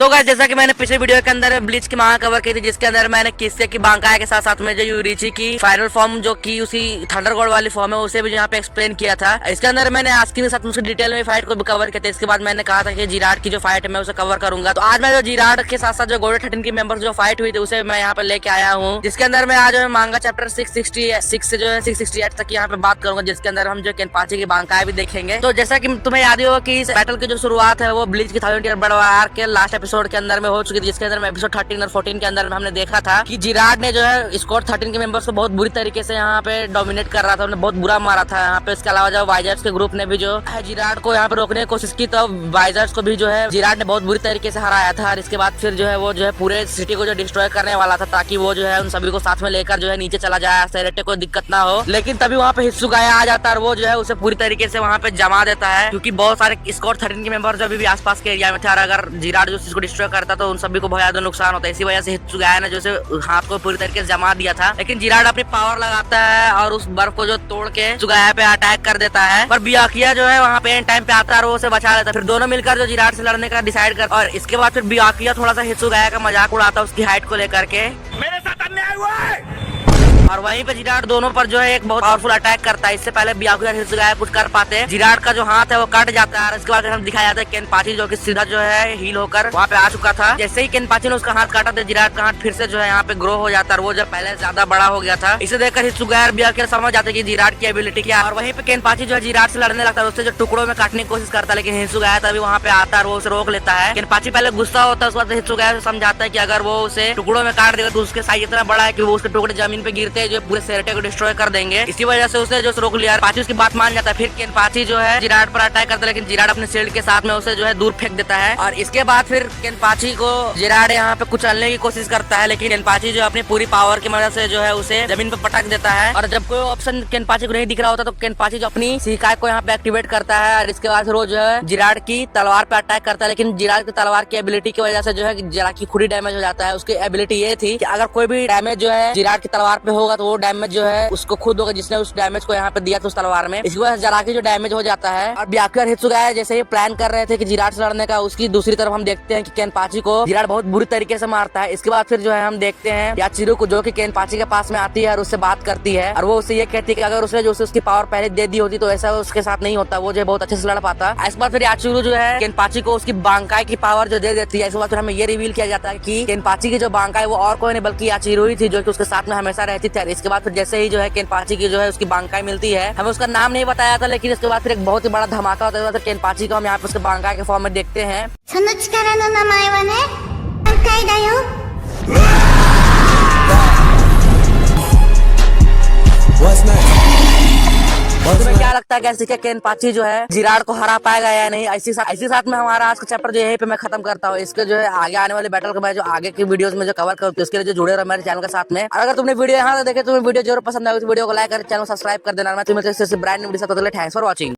तो गाइस जैसा कि मैंने पिछले वीडियो के अंदर ब्लीच की मांग कवर की थी, जिसके अंदर मैंने किस्से की बांकाया के साथ साथ में जो यूरिची की फाइनल फॉर्म जो की उसी थंडरगॉड वाली फॉर्म है उसे भी यहाँ पे एक्सप्लेन किया था। इसके अंदर मैंने आस्की के साथ मुझे डिटेल में फाइट को भी कवर किया था। इसके बाद मैंने कहा था कि जिराड की जो फाइट है मैं उसे कवर करूंगा। तो आज मैं जो जिराड के साथ साथ जो गोल्डन 13 की मेंबर्स जो फाइट हुई थी उसे मैं यहाँ पे लेके आया हूँ, जिसके अंदर मैं आज मांगा चैप्टर 666 से जो है 668 तक यहाँ पे बात करूंगा, जिसके अंदर हम जो केनपाची की बांकाया भी देखेंगे। तो जैसा कि तुम्हें याद ही होगा कि इस बैटल की जो शुरुआत है वो ब्लीच की 1000 ईयर बड़ा आर्क के लास्ट एपिसोड के अंदर में हो चुकी थी, जिसके अंदर एपिसोड 13 और 14 के अंदर में हमने देखा था कि जिराड ने जो है स्क्वाड 13 के मेंबर्स को बहुत बुरी तरीके से यहाँ पे डोमिनेट कर रहा था, उन्हें बहुत बुरा मारा था यहाँ पे। इसके अलावा जो वाइजर्स के ग्रुप ने भी जो है जिराड को यहाँ पे रोकने की कोशिश की, तो वाइजर्स को भी जो है जिराड ने बहुत बुरी तरीके से हराया था। और इसके बाद फिर जो है वो जो है पूरे सिटी को जो डिस्ट्रॉय करने वाला था, ताकि वो जो है उन सभी को साथ में लेकर जो है नीचे चला जाए, सेरेटे को दिक्कत ना हो। लेकिन तभी वहाँ पे हित्सुगाया आ जाता है और वो जो है उसे पूरी तरीके से वहाँ पे जमा देता है, क्योंकि बहुत सारे स्क्वाड 13 के मेंबर जो अभी भी आसपास के एरिया में थे, और अगर जिराड जो इसको डिस्ट्रॉय करता तो उन सभी को बहुत ज्यादा नुकसान होता है। इसी वजह से हित्सुगाया ने जो से हाथ को पूरी तरीके से जमा दिया था। लेकिन जिराड अपनी पावर लगाता है और उस बर्फ को जो तोड़ के हित्सुगाया पे अटैक कर देता है, पर बियाकिया जो है वहाँ पे एंड टाइम पे आता है और वो उसे बचा लेता है। फिर दोनों मिलकर जो जिराड से लड़ने का डिसाइड कर, और इसके बाद फिर बियाकिया थोड़ा सा हित्सुगाया का मजाक उड़ाता है उसकी हाइट को लेकर के, मेरे साथ अन्याय हुआ है। और वहीं पे जिराड दोनों पर जो है एक बहुत पावरफुल अटैक करता है। इससे पहले बियाकुया हित्सुगाया कुछ कर पाते हैं, जिराड का जो हाथ है वो कट जाता है। और इसके बाद हम दिखाया जाता है केनपाची जो कि सीधा जो है हील होकर वहाँ पे आ चुका था। जैसे ही केनपाची ने उसका हाथ काटा था, जिराड का हाथ फिर से जो है यहाँ पे ग्रो हो जाता है, और वो जो पहले ज्यादा बड़ा हो गया था। इसे देखकर हित्सुगाया और बियाकुया समझ जाते हैं कि जिराड की एबिलिटी क्या है। और वहीं पे केनपाची जो है जिराड से लड़ने लगता है, उससे जो टुकड़ों में काटने की कोशिश करता है, लेकिन हित्सुगाया तभी वहाँ पे आता है और वो उसे रोक लेता है। केनपाची पहले गुस्सा होता है, उसके बाद हित्सुगाया से समझाता है कि अगर वो उसे टुकड़ों में काट देगा तो उसके साइज इतना बड़ा है कि वो उसके टुकड़े जमीन पे गिरते हैं जो पूरे सेरेटे को डिस्ट्रॉय कर देंगे। इसी वजह से उसे जो रोक लिया। पाची उसकी बात मान जाता है। फिर केनपाची जो है जिराड पर अटैक करता है, लेकिन जिराड अपने शील्ड के साथ में उसे जो है दूर फेंक देता है। और इसके बाद फिर केनपाची को जिराड यहाँ पे कुचलने की कोशिश करता है, लेकिन केनपाची जो अपनी पूरी पावर की मदद से जो है उसे जमीन पे पटक देता है। और जब कोई ऑप्शन केनपाची को नहीं दिख रहा होता तो केनपाची जो अपनी शिकाय को यहाँ पे एक्टिवेट करता है, और इसके बाद वो जो है जिराड की तलवार पे अटैक करता है। लेकिन जिराड की तलवार की एबिलिटी की वजह से जो है जिराड की खुद ही डैमेज हो जाता है। उसकी एबिलिटी ये थी कि अगर कोई भी डैमेज जो है जिराड की तलवार पे होगा तो वो डैमेज जो है उसको खुद होगा, जिसने उस डैमेज को यहाँ पे दिया था उस तलवार में। इसकी वजह से जिराड की जो डैमेज हो जाता है। और बियाकुया और हित्सुगाया जैसे ही प्लान कर रहे थे कि जिराड से लड़ने का, उसकी दूसरी तरफ हम देखते हैं कि केनपाची को जिराड बहुत बुरी तरीके से मारता है। इसके बाद फिर जो है हम देखते हैं याचिरो को, जो कि केनपाची के पास में आती है और उससे बात करती है, और वो उससे ये कहती है कि अगर उसने जो उसकी पावर पहले दे दी होती तो ऐसा उसके साथ नहीं होता, वो जो बहुत अच्छे से लड़ पाता। इस बार फिर याचिरो जो है केनपाची को उसकी बांकाई की पावर जो दे देती है। इसके बाद फिर हमें ये रिवील किया जाता है कि केनपाची की जो बांकाई वो और कोई नहीं बल्कि याचिरो ही थी, जो कि उसके साथ में हमेशा रहती थी। इसके बाद फिर जैसे ही जो है केनपाची की जो है उसकी बांकाई मिलती है, हमें उसका नाम नहीं बताया था, लेकिन इसके बाद फिर एक बहुत ही बड़ा धमाका होता है। तो केनपाची को हम यहाँ पे उसके बांकाई के फॉर्म में देखते हैं। तुम्हें क्या लगता है कैसे कि केनपाची जो है जिराड को हरा पाएगा या नहीं? इसी साथ में हमारा आज का चैप्टर जो यहीं पे मैं खत्म करता हूँ। इसके जो है आगे आने वाले बैटल को मैं जो आगे की वीडियोस में जो कवर करूँ, इसके लिए जो जुड़े रहो मेरे चैनल के साथ में। और अगर तुमने वीडियो यहाँ देखे, तुम्हें वीडियो जरूर पसंद आए, वीडियो को लाइक कर चैनल सब्सक्राइब कर देना। मैं तुम्हें brand new video thanks for watching.